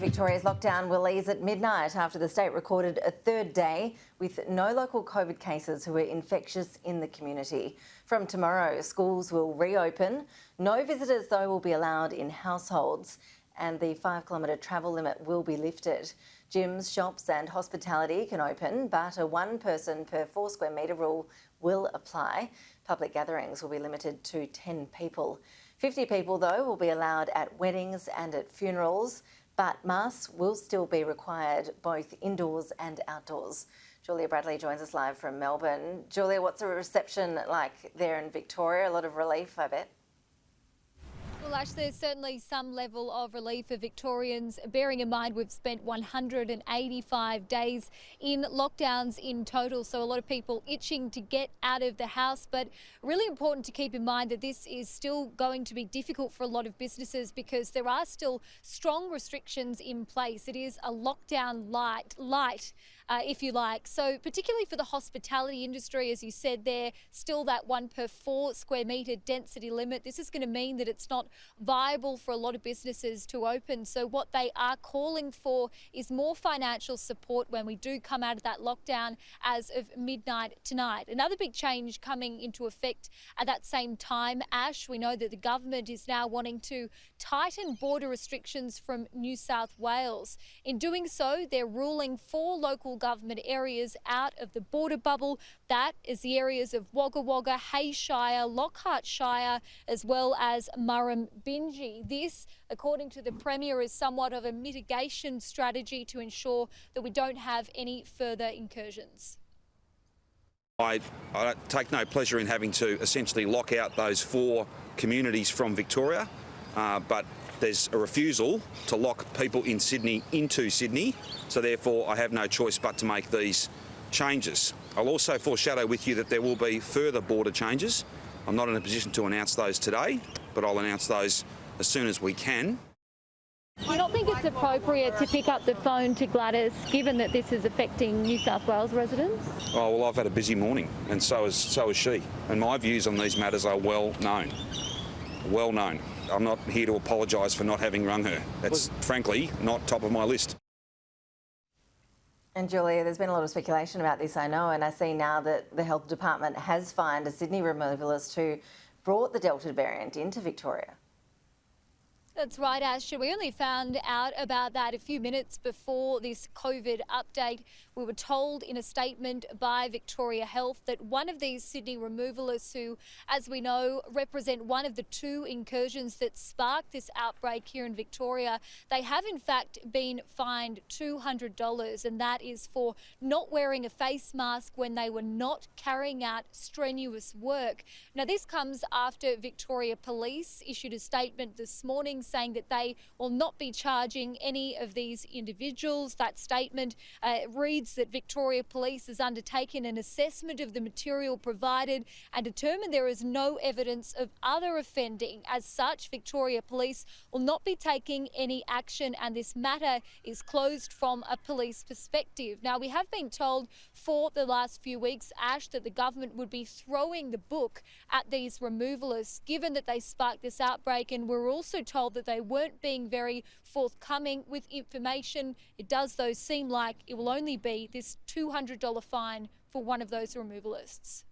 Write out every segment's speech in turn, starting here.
Victoria's lockdown will ease at midnight after the state recorded a third day with no local COVID cases who were infectious in the community. From tomorrow, schools will reopen. No visitors, though, will be allowed in households, and the 5-kilometre travel limit will be lifted. Gyms, shops and hospitality can open, but a 1 person per 4 square metre rule will apply. Public gatherings will be limited to 10 people. 50 people, though, will be allowed at weddings and at funerals, but masks will still be required both indoors and outdoors. Julia Bradley joins us live from Melbourne. Julia, what's the reception like there in Victoria? A lot of relief, I bet. Well, Ash, there's certainly some level of relief for Victorians, bearing in mind we've spent 185 days in lockdowns in total, so a lot of people itching to get out of the house. But really important to keep in mind that this is still going to be difficult for a lot of businesses because there are still strong restrictions in place. It is a lockdown light, if you like. So particularly for the hospitality industry, as you said there, still that 1 per 4 square metre density limit. This is going to mean that it's not viable for a lot of businesses to open. So what they are calling for is more financial support when we do come out of that lockdown as of midnight tonight. Another big change coming into effect at that same time, Ash, we know that the government is now wanting to tighten border restrictions from New South Wales. In doing so, they're ruling 4 local government areas out of the border bubble. That is the areas of Wagga Wagga, Hay Shire, Lockhart Shire, as well as Murrumbidgee. This, according to the Premier, is somewhat of a mitigation strategy to ensure that we don't have any further incursions. I take no pleasure in having to essentially lock out those 4 communities from Victoria, but there's a refusal to lock people in Sydney into Sydney, so therefore I have no choice but to make these changes. I'll also foreshadow with you that there will be further border changes. I'm not in a position to announce those today, but I'll announce those as soon as we can. Do you not think it's appropriate to pick up the phone to Gladys, given that this is affecting New South Wales residents? Oh, well, I've had a busy morning, and so has she. And my views on these matters are well known. Well known. I'm not here to apologise for not having rung her. That's frankly not top of my list. And Julia, there's been a lot of speculation about this, I know, and I see now that the Health Department has fined a Sydney removalist who brought the Delta variant into Victoria. That's right, Ash. We only found out about that a few minutes before this COVID update. We were told in a statement by Victoria Health that one of these Sydney removalists who, as we know, represent one of the 2 incursions that sparked this outbreak here in Victoria, they have in fact been fined $200, and that is for not wearing a face mask when they were not carrying out strenuous work. Now, this comes after Victoria Police issued a statement this morning saying that they will not be charging any of these individuals. That statement reads that Victoria Police has undertaken an assessment of the material provided and determined there is no evidence of other offending. As such, Victoria Police will not be taking any action, and this matter is closed from a police perspective. Now, we have been told for the last few weeks, Ash, that the government would be throwing the book at these removalists, given that they sparked this outbreak, and we're also told that they weren't being very forthcoming with information. It does, though, seem like it will only be this $200 fine for one of those removalists.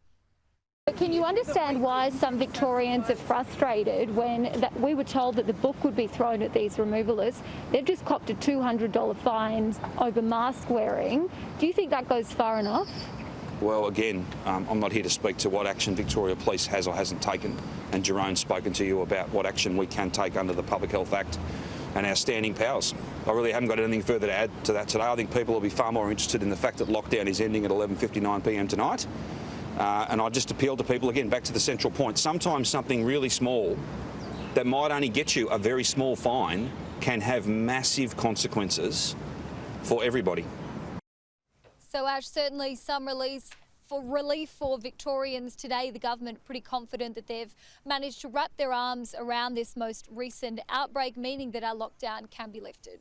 But can you understand why some Victorians are frustrated when we were told that the book would be thrown at these removalists? They've just copped a $200 fine over mask wearing. Do you think that goes far enough? Well, again, I'm not here to speak to what action Victoria Police has or hasn't taken, and Jerome's spoken to you about what action we can take under the Public Health Act and our standing powers. I really haven't got anything further to add to that today. I think people will be far more interested in the fact that lockdown is ending at 11:59 p.m. tonight. And I just appeal to people, again, back to the central point. Sometimes something really small that might only get you a very small fine can have massive consequences for everybody. So, Ash, certainly some relief for Victorians today. The government pretty confident that they've managed to wrap their arms around this most recent outbreak, meaning that our lockdown can be lifted.